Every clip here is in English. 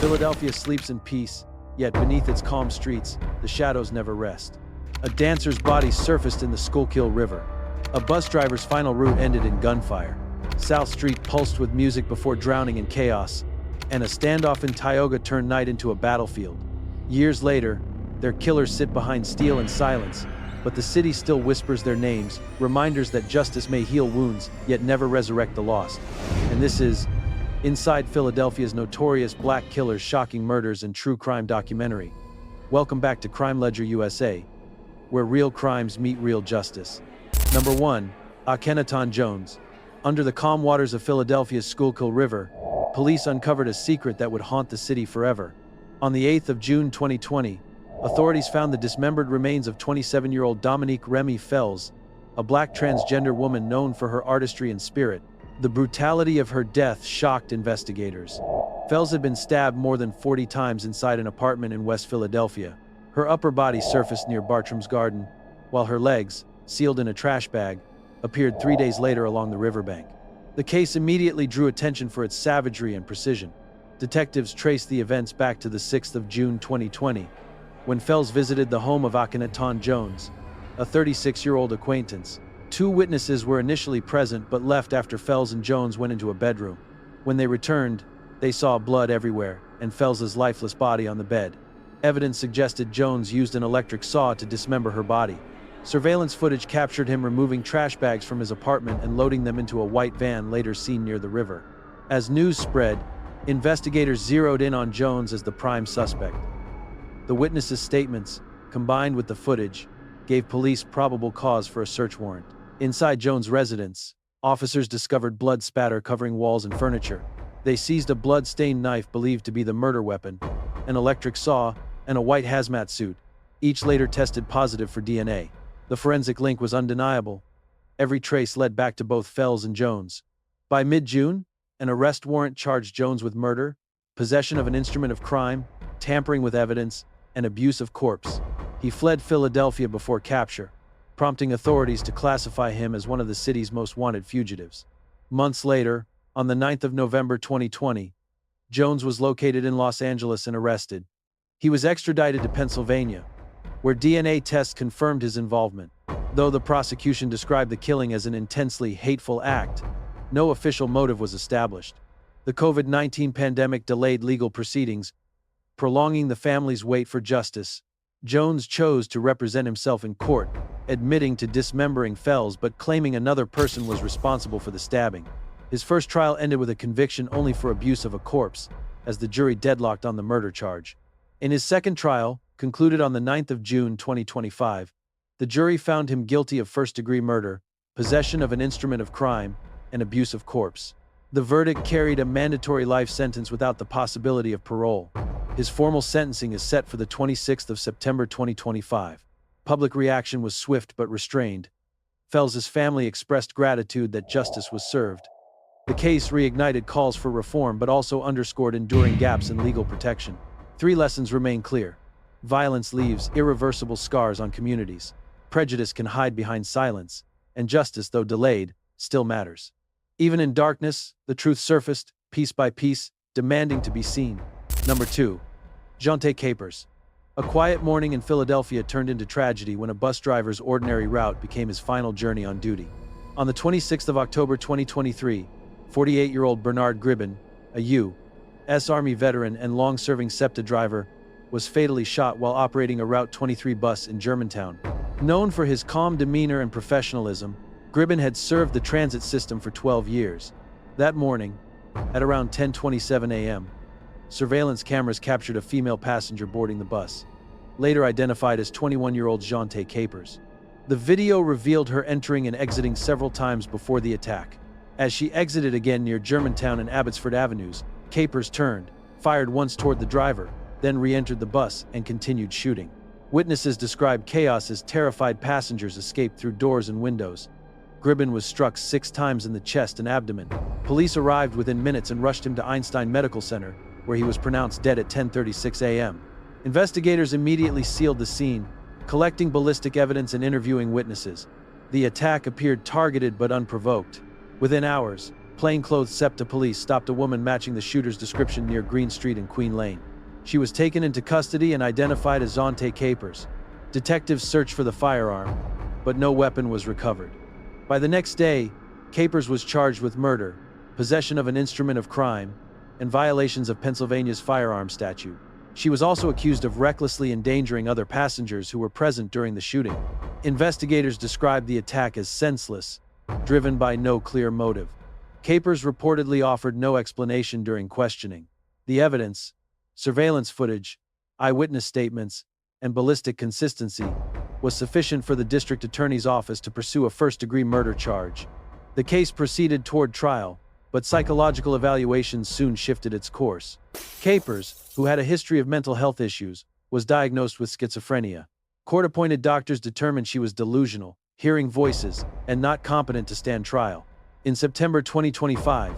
Philadelphia sleeps in peace, yet beneath its calm streets, the shadows never rest. A dancer's body surfaced in the Schuylkill River. A bus driver's final route ended in gunfire. South Street pulsed with music before drowning in chaos, and a standoff in Tioga turned night into a battlefield. Years later, their killers sit behind steel and silence, but the city still whispers their names, reminders that justice may heal wounds, yet never resurrect the lost. And this is Inside Philadelphia's Notorious Black Killers, Shocking Murders and True Crime Documentary. Welcome back to Crime Ledger USA, where real crimes meet real justice. Number 1. Akhenaton Jones. Under the calm waters of Philadelphia's Schuylkill River, police uncovered a secret that would haunt the city forever. On the 8th of June 2020, authorities found the dismembered remains of 27-year-old Dominique Remy Fells, a black transgender woman known for her artistry and spirit. The brutality of her death shocked investigators. Fells had been stabbed more than 40 times inside an apartment in West Philadelphia. Her upper body surfaced near Bartram's Garden, while her legs, sealed in a trash bag, appeared 3 days later along the riverbank. The case immediately drew attention for its savagery and precision. Detectives traced the events back to the 6th of June 2020, when Fells visited the home of Akhenaton Jones, a 36-year-old acquaintance. 2 witnesses were initially present but left after Fells and Jones went into a bedroom. When they returned, they saw blood everywhere and Fells's lifeless body on the bed. Evidence suggested Jones used an electric saw to dismember her body. Surveillance footage captured him removing trash bags from his apartment and loading them into a white van later seen near the river. As news spread, investigators zeroed in on Jones as the prime suspect. The witnesses' statements, combined with the footage, gave police probable cause for a search warrant. Inside Jones' residence, officers discovered blood spatter covering walls and furniture. They seized a blood-stained knife believed to be the murder weapon, an electric saw, and a white hazmat suit, each later tested positive for DNA. The forensic link was undeniable. Every trace led back to both Fells and Jones. By mid-June, an arrest warrant charged Jones with murder, possession of an instrument of crime, tampering with evidence, and abuse of corpse. He fled Philadelphia before capture, prompting authorities to classify him as one of the city's most wanted fugitives. Months later, on the 9th of November 2020, Jones was located in Los Angeles and arrested. He was extradited to Pennsylvania, where DNA tests confirmed his involvement. Though the prosecution described the killing as an intensely hateful act, no official motive was established. The COVID-19 pandemic delayed legal proceedings, prolonging the family's wait for justice. Jones chose to represent himself in court, admitting to dismembering Fells but claiming another person was responsible for the stabbing. His first trial ended with a conviction only for abuse of a corpse, as the jury deadlocked on the murder charge. In his second trial, concluded on the 9th of June 2025, the jury found him guilty of first-degree murder, possession of an instrument of crime, and abuse of corpse. The verdict carried a mandatory life sentence without the possibility of parole. His formal sentencing is set for the 26th of September 2025. Public reaction was swift but restrained. Fells's family expressed gratitude that justice was served. The case reignited calls for reform but also underscored enduring gaps in legal protection. 3 lessons remain clear. Violence leaves irreversible scars on communities. Prejudice can hide behind silence, and justice, though delayed, still matters. Even in darkness, the truth surfaced, piece by piece, demanding to be seen. Number 2. Zhontay Capers. A quiet morning in Philadelphia turned into tragedy when a bus driver's ordinary route became his final journey on duty. On the 26th of October 2023, 48-year-old Bernard Gribben, a U.S. Army veteran and long-serving SEPTA driver, was fatally shot while operating a Route 23 bus in Germantown. Known for his calm demeanor and professionalism, Gribben had served the transit system for 12 years. That morning, at around 10:27 a.m., surveillance cameras captured a female passenger boarding the bus, later identified as 21-year-old Zhontay Capers. The video revealed her entering and exiting several times before the attack. As she exited again near Germantown and Abbotsford Avenues, Capers turned, fired once toward the driver, then re-entered the bus and continued shooting. Witnesses described chaos as terrified passengers escaped through doors and windows. Gribben was struck 6 times in the chest and abdomen. Police arrived within minutes and rushed him to Einstein Medical Center, where he was pronounced dead at 10:36 a.m. Investigators immediately sealed the scene, collecting ballistic evidence and interviewing witnesses. The attack appeared targeted but unprovoked. Within hours, Plainclothes SEPTA police stopped a woman matching the shooter's description near Green Street and Queen Lane. She was taken into custody and identified as Zhontay Capers. Detectives searched for the firearm, but no weapon was recovered. By the next day, Capers was charged with murder, possession of an instrument of crime, and violations of Pennsylvania's firearms statute. She was also accused of recklessly endangering other passengers who were present during the shooting. Investigators described the attack as senseless, driven by no clear motive. Capers reportedly offered no explanation during questioning. The evidence, surveillance footage, eyewitness statements, and ballistic consistency, was sufficient for the district attorney's office to pursue a first-degree murder charge. The case proceeded toward trial, but psychological evaluations soon shifted its course. Capers, who had a history of mental health issues, was diagnosed with schizophrenia. Court-appointed doctors determined she was delusional, hearing voices, and not competent to stand trial. In September 2025,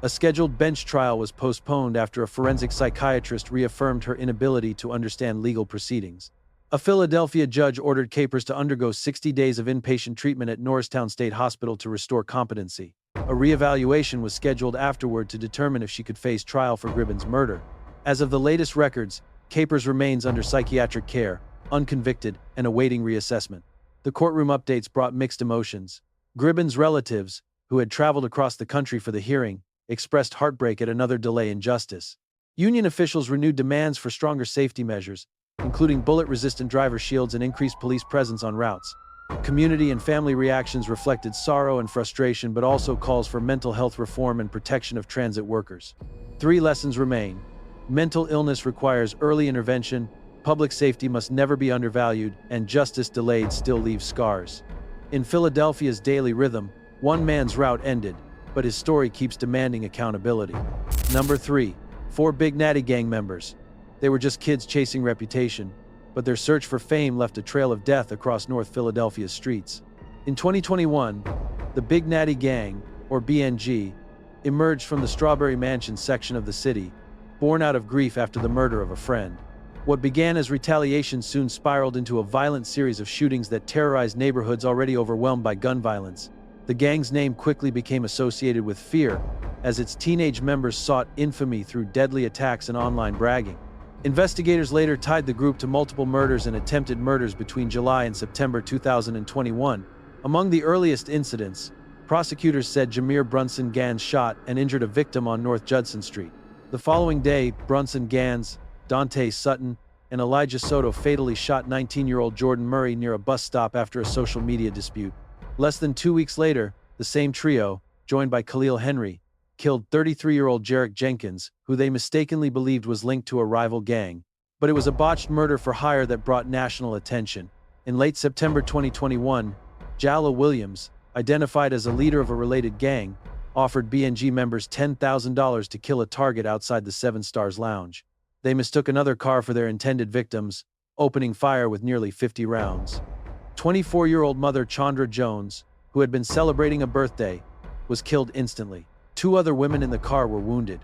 a scheduled bench trial was postponed after a forensic psychiatrist reaffirmed her inability to understand legal proceedings. A Philadelphia judge ordered Capers to undergo 60 days of inpatient treatment at Norristown State Hospital to restore competency. A reevaluation was scheduled afterward to determine if she could face trial for Gribbon's murder. As of the latest records, Capers remains under psychiatric care, unconvicted, and awaiting reassessment. The courtroom updates brought mixed emotions. Gribbon's relatives, who had traveled across the country for the hearing, expressed heartbreak at another delay in justice. Union officials renewed demands for stronger safety measures, including bullet-resistant driver shields and increased police presence on routes. Community and family reactions reflected sorrow and frustration, but also calls for mental health reform and protection of transit workers. 3 lessons remain. Mental illness requires early intervention, public safety must never be undervalued, and justice delayed still leaves scars. In Philadelphia's daily rhythm, one man's route ended, but his story keeps demanding accountability. Number 3. 4 Big Naddy gang members. They were just kids chasing reputation, but their search for fame left a trail of death across North Philadelphia's streets. In 2021, the Big Naddy Gang, or BNG, emerged from the Strawberry Mansion section of the city, born out of grief after the murder of a friend. What began as retaliation soon spiraled into a violent series of shootings that terrorized neighborhoods already overwhelmed by gun violence. The gang's name quickly became associated with fear, as its teenage members sought infamy through deadly attacks and online bragging. Investigators later tied the group to multiple murders and attempted murders between July and September 2021. Among the earliest incidents, prosecutors said Namir Brunson Gans shot and injured a victim on North Judson Street. The following day, Brunson Gans, Dante Sutton, and Elijah Soto fatally shot 19-year-old Jordan Murray near a bus stop after a social media dispute. Less than 2 weeks later, the same trio, joined by Khalil Henry, killed 33-year-old Jarek Jenkins, who they mistakenly believed was linked to a rival gang. But it was a botched murder for hire that brought national attention. In late September 2021, Latif Williams, identified as a leader of a related gang, offered BNG members $10,000 to kill a target outside the Seven Stars Lounge. They mistook another car for their intended victims, opening fire with nearly 50 rounds. 24-year-old mother Chandra Jones, who had been celebrating a birthday, was killed instantly. 2 other women in the car were wounded.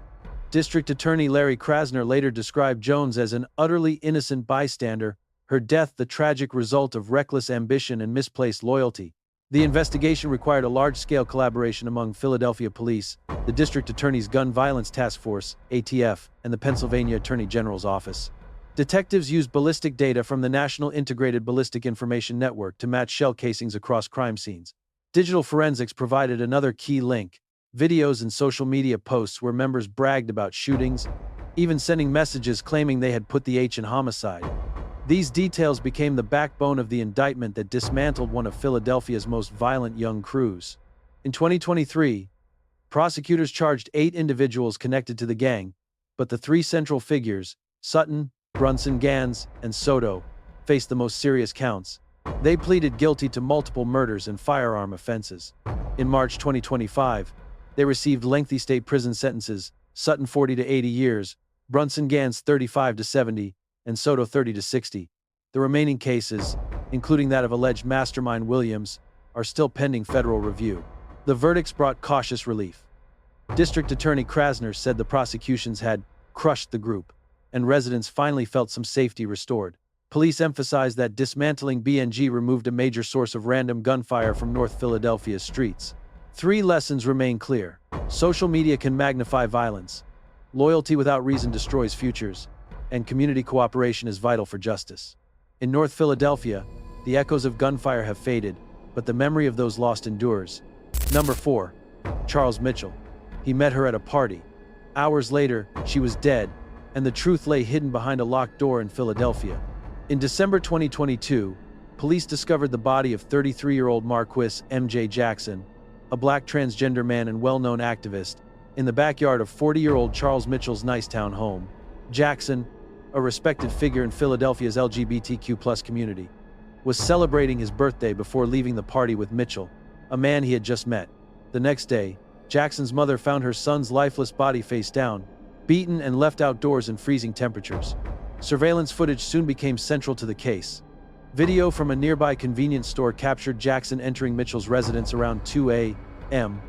District Attorney Larry Krasner later described Jones as an utterly innocent bystander, her death the tragic result of reckless ambition and misplaced loyalty. The investigation required a large-scale collaboration among Philadelphia police, the District Attorney's Gun Violence Task Force, ATF, and the Pennsylvania Attorney General's office. Detectives used ballistic data from the National Integrated Ballistic Information Network to match shell casings across crime scenes. Digital forensics provided another key link. Videos and social media posts where members bragged about shootings, even sending messages claiming they had put the H in homicide. These details became the backbone of the indictment that dismantled one of Philadelphia's most violent young crews. In 2023, prosecutors charged 8 individuals connected to the gang, but the 3 central figures, Sutton, Brunson Gans, and Soto, faced the most serious counts. They pleaded guilty to multiple murders and firearm offenses. In March 2025, they received lengthy state prison sentences, Sutton 40 to 80 years, Brunson Gans 35 to 70, and Soto 30 to 60. The remaining cases, including that of alleged mastermind Williams, are still pending federal review. The verdicts brought cautious relief. District Attorney Krasner said the prosecutions had crushed the group, and residents finally felt some safety restored. Police emphasized that dismantling BNG removed a major source of random gunfire from North Philadelphia's streets. 3 lessons remain clear. Social media can magnify violence. Loyalty without reason destroys futures. And community cooperation is vital for justice. In North Philadelphia, the echoes of gunfire have faded, but the memory of those lost endures. Number 4. Charles Mitchell. He met her at a party. Hours later, she was dead, and the truth lay hidden behind a locked door in Philadelphia. In December 2022, police discovered the body of 33-year-old Marquis M.J. Jackson, a black transgender man and well-known activist, in the backyard of 40-year-old Charles Mitchell's Nicetown home. Jackson, a respected figure in Philadelphia's LGBTQ+ community, was celebrating his birthday before leaving the party with Mitchell, a man he had just met. The next day, Jackson's mother found her son's lifeless body face down, beaten and left outdoors in freezing temperatures. Surveillance footage soon became central to the case. Video from a nearby convenience store captured Jackson entering Mitchell's residence around 2 a.m.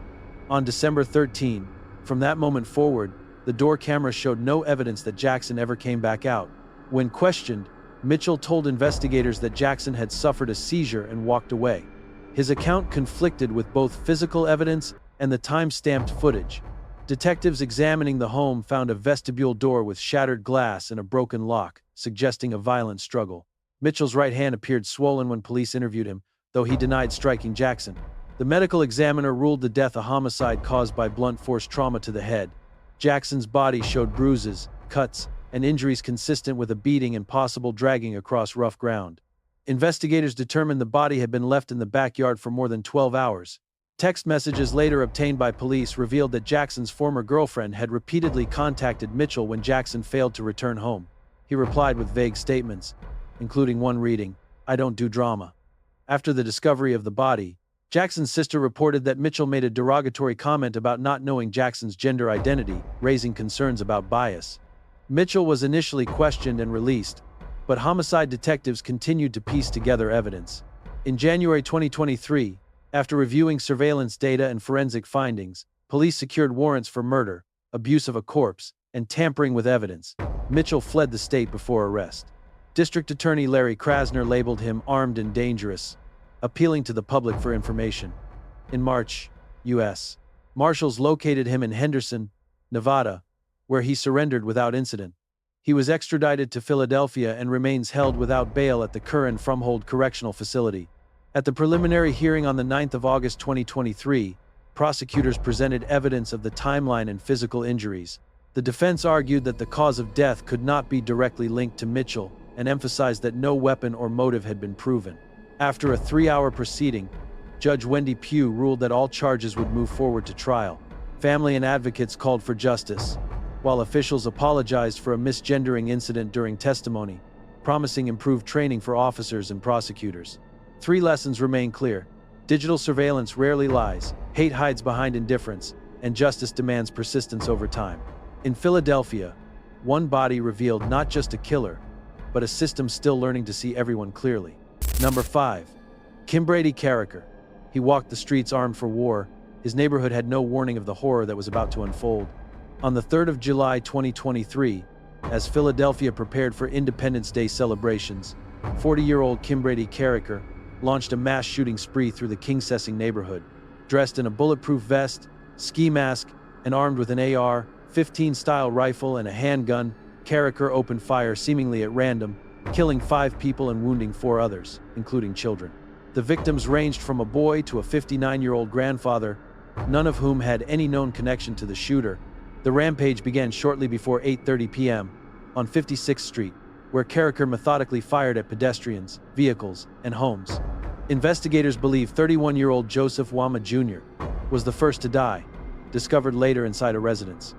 on December 13. From that moment forward, the door camera showed no evidence that Jackson ever came back out. When questioned, Mitchell told investigators that Jackson had suffered a seizure and walked away. His account conflicted with both physical evidence and the time-stamped footage. Detectives examining the home found a vestibule door with shattered glass and a broken lock, suggesting a violent struggle. Mitchell's right hand appeared swollen when police interviewed him, though he denied striking Jackson. The medical examiner ruled the death a homicide caused by blunt force trauma to the head. Jackson's body showed bruises, cuts, and injuries consistent with a beating and possible dragging across rough ground. Investigators determined the body had been left in the backyard for more than 12 hours. Text messages later obtained by police revealed that Jackson's former girlfriend had repeatedly contacted Mitchell when Jackson failed to return home. He replied with vague statements, including one reading, "I don't do drama." After the discovery of the body, Jackson's sister reported that Mitchell made a derogatory comment about not knowing Jackson's gender identity, raising concerns about bias. Mitchell was initially questioned and released, but homicide detectives continued to piece together evidence. In January 2023, after reviewing surveillance data and forensic findings, police secured warrants for murder, abuse of a corpse, and tampering with evidence. Mitchell fled the state before arrest. District Attorney Larry Krasner labeled him armed and dangerous, appealing to the public for information. In March, U.S. Marshals located him in Henderson, Nevada, where he surrendered without incident. He was extradited to Philadelphia and remains held without bail at the Curran-Frumhold Correctional Facility. At the preliminary hearing on the 9th of August 2023, prosecutors presented evidence of the timeline and physical injuries. The defense argued that the cause of death could not be directly linked to Mitchell and emphasized that no weapon or motive had been proven. After a 3-hour proceeding, Judge Wendy Pugh ruled that all charges would move forward to trial. Family and advocates called for justice, while officials apologized for a misgendering incident during testimony, promising improved training for officers and prosecutors. 3 lessons remain clear. Digital surveillance rarely lies, hate hides behind indifference, and justice demands persistence over time. In Philadelphia, one body revealed not just a killer, but a system still learning to see everyone clearly. Number 5. Kimbrady Carriker. He walked the streets armed for war. His neighborhood had no warning of the horror that was about to unfold. On the 3rd of July 2023, as Philadelphia prepared for Independence Day celebrations, 40-year-old Kimbrady Carriker launched a mass shooting spree through the Kingsessing neighborhood. Dressed in a bulletproof vest, ski mask, and armed with an AR-15 style rifle and a handgun, Carriker opened fire seemingly at random, killing 5 people and wounding 4 others, including children. The victims ranged from a boy to a 59-year-old grandfather, none of whom had any known connection to the shooter. The rampage began shortly before 8:30 p.m. on 56th Street, where Carriker methodically fired at pedestrians, vehicles, and homes. Investigators believe 31-year-old Joseph Wama Jr. was the first to die, discovered later inside a residence.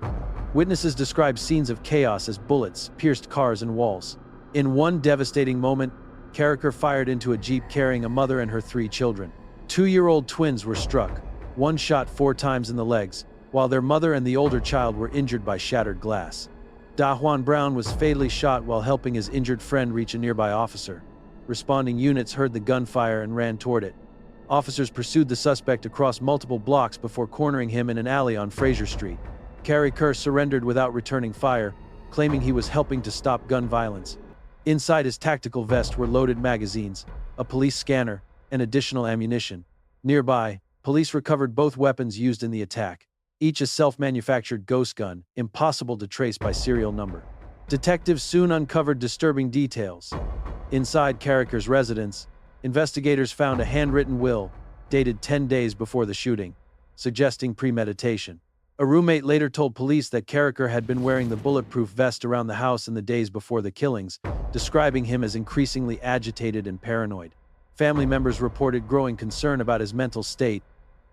Witnesses describe scenes of chaos as bullets pierced cars and walls. In one devastating moment, Carriker fired into a Jeep carrying a mother and her 3 children. 2-year-old twins were struck, one shot 4 times in the legs, while their mother and the older child were injured by shattered glass. Dajuan Brown was fatally shot while helping his injured friend reach a nearby officer. Responding units heard the gunfire and ran toward it. Officers pursued the suspect across multiple blocks before cornering him in an alley on Fraser Street. Carriker surrendered without returning fire, claiming he was helping to stop gun violence. Inside his tactical vest were loaded magazines, a police scanner, and additional ammunition. Nearby, Police recovered both weapons used in the attack, each a self-manufactured ghost gun, impossible to trace by serial number. Detectives soon uncovered disturbing details. Inside Carriker's residence, investigators found a handwritten will, dated 10 days before the shooting, suggesting premeditation. A roommate later told police that Carriker had been wearing the bulletproof vest around the house in the days before the killings, describing him as increasingly agitated and paranoid. Family members reported growing concern about his mental state,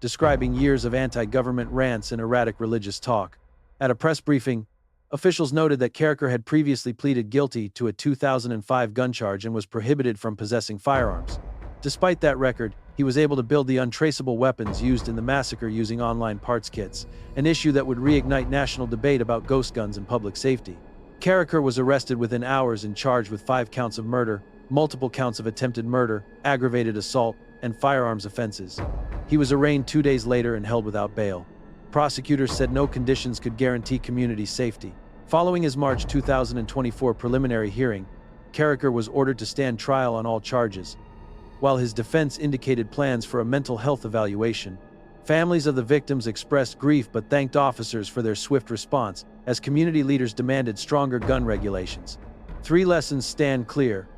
describing years of anti-government rants and erratic religious talk. At a press briefing, officials noted that Carriker had previously pleaded guilty to a 2005 gun charge and was prohibited from possessing firearms. Despite that record, he was able to build the untraceable weapons used in the massacre using online parts kits, an issue that would reignite national debate about ghost guns and public safety. Carriker was arrested within hours and charged with 5 counts of murder, multiple counts of attempted murder, aggravated assault, and firearms offenses. He was arraigned 2 days later and held without bail. Prosecutors said no conditions could guarantee community safety. Following his March 2024 preliminary hearing, Carriker was ordered to stand trial on all charges. While his defense indicated plans for a mental health evaluation, families of the victims expressed grief but thanked officers for their swift response, as community leaders demanded stronger gun regulations. 3 lessons stand clear.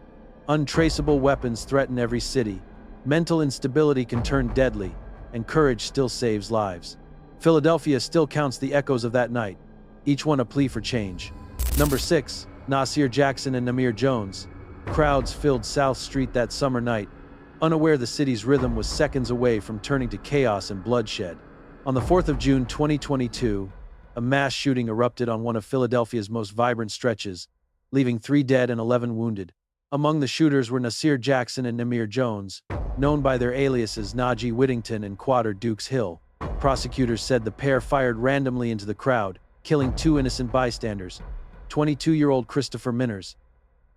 Untraceable weapons threaten every city. Mental instability can turn deadly, and courage still saves lives. Philadelphia still counts the echoes of that night, each one a plea for change. Number 6. Nasir Jackson and Namir Jones. Crowds filled South Street that summer night, unaware the city's rhythm was seconds away from turning to chaos and bloodshed. On the 4th of June 2022, a mass shooting erupted on one of Philadelphia's most vibrant stretches, leaving 3 dead and 11 wounded. Among the shooters were Nasir Jackson and Namir Jones, known by their aliases Naddy Whittington and Quader Dukes Hill. Prosecutors said the pair fired randomly into the crowd, killing 2 innocent bystanders, 22-year-old Christopher Minners,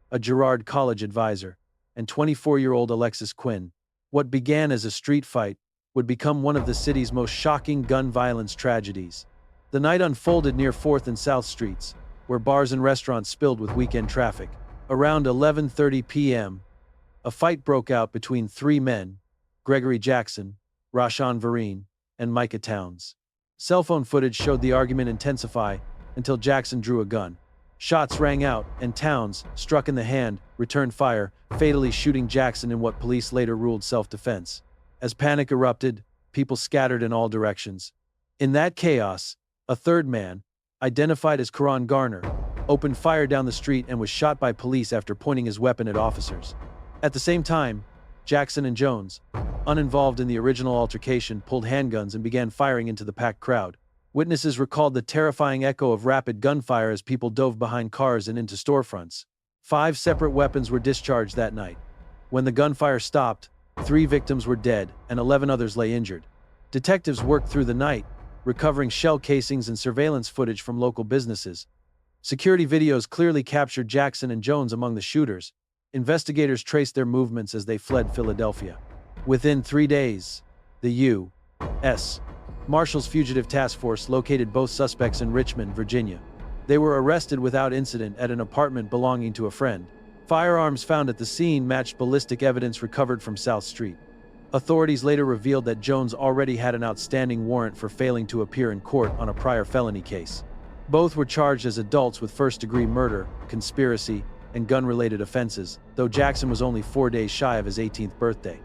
a Girard College advisor, and 24-year-old Alexis Quinn. What began as a street fight would become one of the city's most shocking gun violence tragedies. The night unfolded near 4th and South Streets, where bars and restaurants spilled with weekend traffic. Around 11:30 p.m., a fight broke out between 3 men, Gregory Jackson, Rashawn Vereen, and Micah Towns. Cell phone footage showed the argument intensify until Jackson drew a gun. Shots rang out, and Towns, struck in the hand, returned fire, fatally shooting Jackson in what police later ruled self-defense. As panic erupted, people scattered in all directions. In that chaos, a third man, identified as Karan Garner, opened fire down the street and was shot by police after pointing his weapon at officers. At the same time, Jackson and Jones, uninvolved in the original altercation, pulled handguns and began firing into the packed crowd. Witnesses recalled the terrifying echo of rapid gunfire as people dove behind cars and into storefronts. 5 separate weapons were discharged that night. When the gunfire stopped, 3 victims were dead and 11 others lay injured. Detectives worked through the night, recovering shell casings and surveillance footage from local businesses. Security videos clearly captured Jackson and Jones among the shooters. Investigators traced their movements as they fled Philadelphia. Within 3 days, the U.S. Marshals Fugitive Task Force located both suspects in Richmond, Virginia. They were arrested without incident at an apartment belonging to a friend. Firearms found at the scene matched ballistic evidence recovered from South Street. Authorities later revealed that Jones already had an outstanding warrant for failing to appear in court on a prior felony case. Both were charged as adults with first-degree murder, conspiracy, and gun-related offenses, though Jackson was only 4 days shy of his 18th birthday.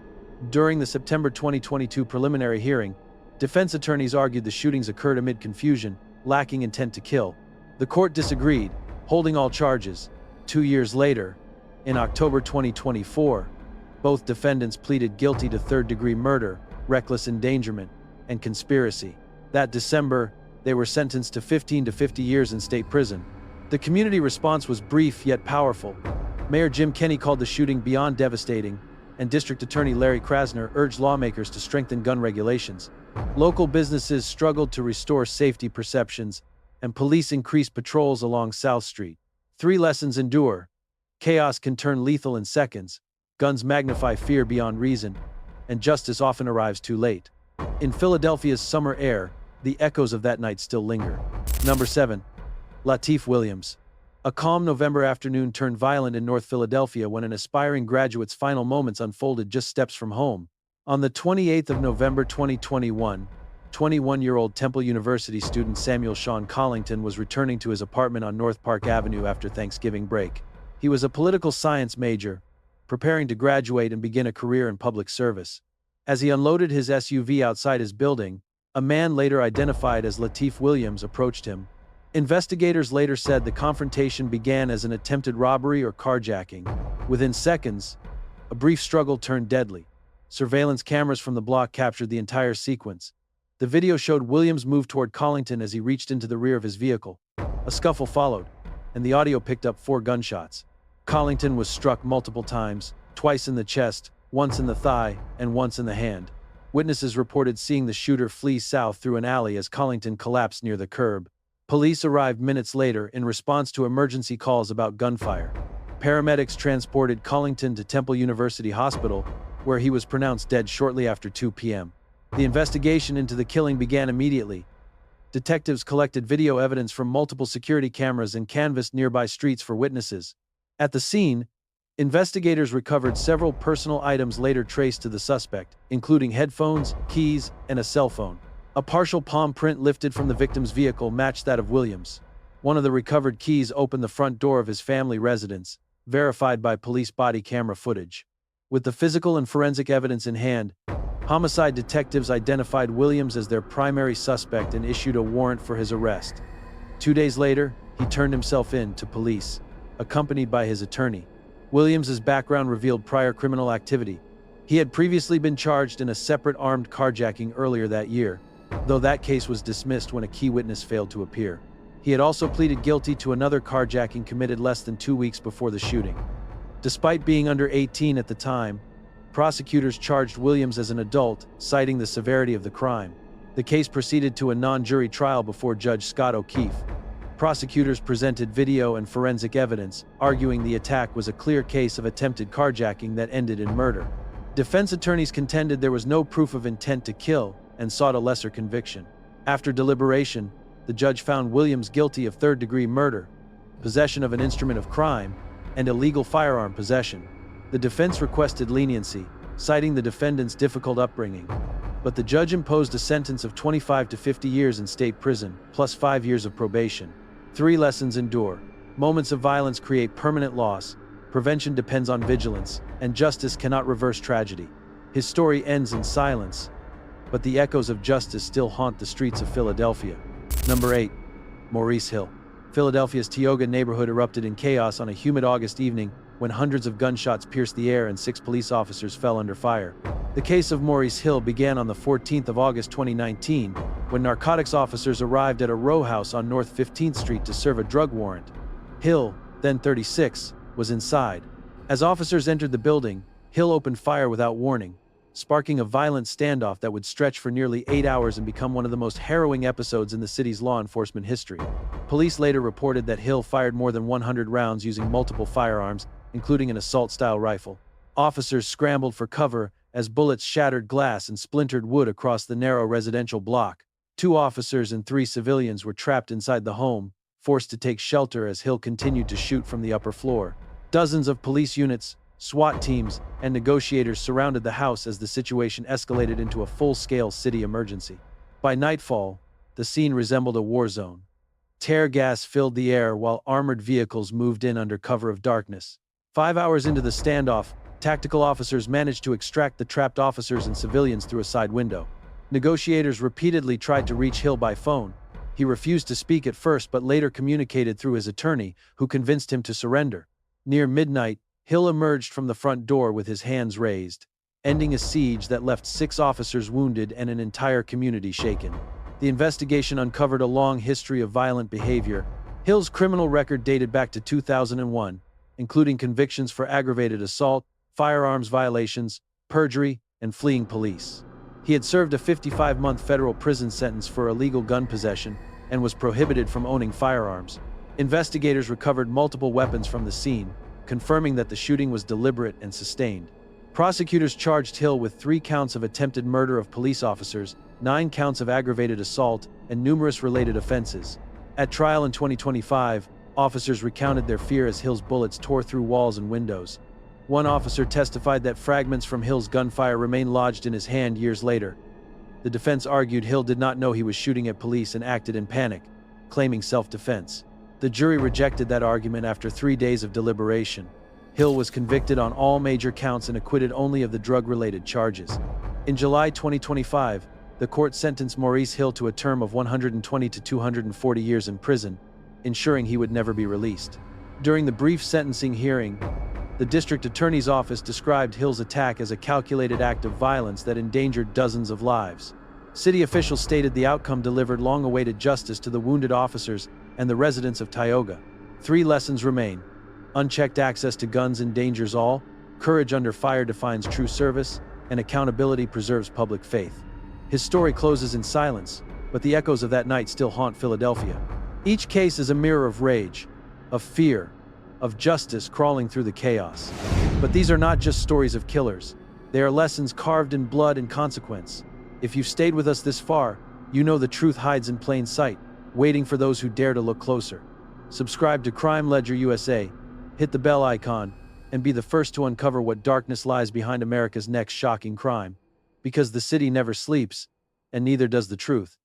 During the September 2022 preliminary hearing, defense attorneys argued the shootings occurred amid confusion, lacking intent to kill. The court disagreed, holding all charges. 2 years later, in October 2024, both defendants pleaded guilty to third-degree murder, reckless endangerment, and conspiracy. That December, they were sentenced to 15 to 50 years in state prison. The community response was brief yet powerful. Mayor Jim Kenney called the shooting beyond devastating, and District Attorney Larry Krasner urged lawmakers to strengthen gun regulations. Local businesses struggled to restore safety perceptions, and police increased patrols along South Street. 3 lessons endure. Chaos can turn lethal in seconds, guns magnify fear beyond reason, and justice often arrives too late. In Philadelphia's summer air, the echoes of that night still linger. Number 7. Latif Williams. A calm November afternoon turned violent in North Philadelphia when an aspiring graduate's final moments unfolded just steps from home. On the 28th of November 2021, 21-year-old Temple University student Samuel Sean Collington was returning to his apartment on North Park Avenue after Thanksgiving break. He was a political science major, preparing to graduate and begin a career in public service. As he unloaded his SUV outside his building, a man later identified as Latif Williams approached him. Investigators later said the confrontation began as an attempted robbery or carjacking. Within seconds, a brief struggle turned deadly. Surveillance cameras from the block captured the entire sequence. The video showed Williams move toward Collington as he reached into the rear of his vehicle. A scuffle followed, and the audio picked up 4 gunshots. Collington was struck multiple times, twice in the chest, once in the thigh, and once in the hand. Witnesses reported seeing the shooter flee south through an alley as Collington collapsed near the curb. Police arrived minutes later in response to emergency calls about gunfire. Paramedics transported Collington to Temple University Hospital, where he was pronounced dead shortly after 2 p.m. The investigation into the killing began immediately. Detectives collected video evidence from multiple security cameras and canvassed nearby streets for witnesses. At the scene, investigators recovered several personal items later traced to the suspect, including headphones, keys, and a cell phone. A partial palm print lifted from the victim's vehicle matched that of Williams. One of the recovered keys opened the front door of his family residence, verified by police body camera footage. With the physical and forensic evidence in hand, homicide detectives identified Williams as their primary suspect and issued a warrant for his arrest. 2 days later, he turned himself in to police, accompanied by his attorney. Williams's background revealed prior criminal activity. He had previously been charged in a separate armed carjacking earlier that year, though that case was dismissed when a key witness failed to appear. He had also pleaded guilty to another carjacking committed less than 2 weeks before the shooting. Despite being under 18 at the time, prosecutors charged Williams as an adult, citing the severity of the crime. The case proceeded to a non-jury trial before Judge Scott O'Keefe. Prosecutors presented video and forensic evidence, arguing the attack was a clear case of attempted carjacking that ended in murder. Defense attorneys contended there was no proof of intent to kill and sought a lesser conviction. After deliberation, the judge found Williams guilty of third-degree murder, possession of an instrument of crime, and illegal firearm possession. The defense requested leniency, citing the defendant's difficult upbringing, but the judge imposed a sentence of 25 to 50 years in state prison, plus 5 years of probation. 3 lessons endure. Moments of violence create permanent loss, prevention depends on vigilance, and justice cannot reverse tragedy. His story ends in silence, but the echoes of justice still haunt the streets of Philadelphia. Number 8. Maurice Hill. Philadelphia's Tioga neighborhood erupted in chaos on a humid August evening when hundreds of gunshots pierced the air and 6 police officers fell under fire. The case of Maurice Hill began on the 14th of August 2019, when narcotics officers arrived at a row house on North 15th Street to serve a drug warrant. Hill, then 36, was inside. As officers entered the building, Hill opened fire without warning, sparking a violent standoff that would stretch for nearly 8 hours and become one of the most harrowing episodes in the city's law enforcement history. Police later reported that Hill fired more than 100 rounds using multiple firearms, including an assault-style rifle. Officers scrambled for cover as bullets shattered glass and splintered wood across the narrow residential block. 2 officers and 3 civilians were trapped inside the home, forced to take shelter as Hill continued to shoot from the upper floor. Dozens of police units, SWAT teams, and negotiators surrounded the house as the situation escalated into a full-scale city emergency. By nightfall, the scene resembled a war zone. Tear gas filled the air while armored vehicles moved in under cover of darkness. 5 hours into the standoff, tactical officers managed to extract the trapped officers and civilians through a side window. Negotiators repeatedly tried to reach Hill by phone. He refused to speak at first but later communicated through his attorney, who convinced him to surrender. Near midnight, Hill emerged from the front door with his hands raised, ending a siege that left 6 officers wounded and an entire community shaken. The investigation uncovered a long history of violent behavior. Hill's criminal record dated back to 2001, including convictions for aggravated assault, firearms violations, perjury, and fleeing police. He had served a 55-month federal prison sentence for illegal gun possession and was prohibited from owning firearms. Investigators recovered multiple weapons from the scene, confirming that the shooting was deliberate and sustained. Prosecutors charged Hill with 3 counts of attempted murder of police officers, 9 counts of aggravated assault, and numerous related offenses. At trial in 2025, officers recounted their fear as Hill's bullets tore through walls and windows. One officer testified that fragments from Hill's gunfire remain lodged in his hand years later. The defense argued Hill did not know he was shooting at police and acted in panic, claiming self-defense. The jury rejected that argument after 3 days of deliberation. Hill was convicted on all major counts and acquitted only of the drug-related charges. In July 2025, the court sentenced Maurice Hill to a term of 120 to 240 years in prison, ensuring he would never be released. During the brief sentencing hearing, the district attorney's office described Hill's attack as a calculated act of violence that endangered dozens of lives. City officials stated the outcome delivered long-awaited justice to the wounded officers and the residents of Tioga. 3 lessons remain. Unchecked access to guns endangers all, courage under fire defines true service, and accountability preserves public faith. His story closes in silence, but the echoes of that night still haunt Philadelphia. Each case is a mirror of rage, of fear, of justice crawling through the chaos. But these are not just stories of killers. They are lessons carved in blood and consequence. If you've stayed with us this far, you know the truth hides in plain sight, waiting for those who dare to look closer. Subscribe to Crime Ledger USA, hit the bell icon, and be the first to uncover what darkness lies behind America's next shocking crime. Because the city never sleeps, and neither does the truth.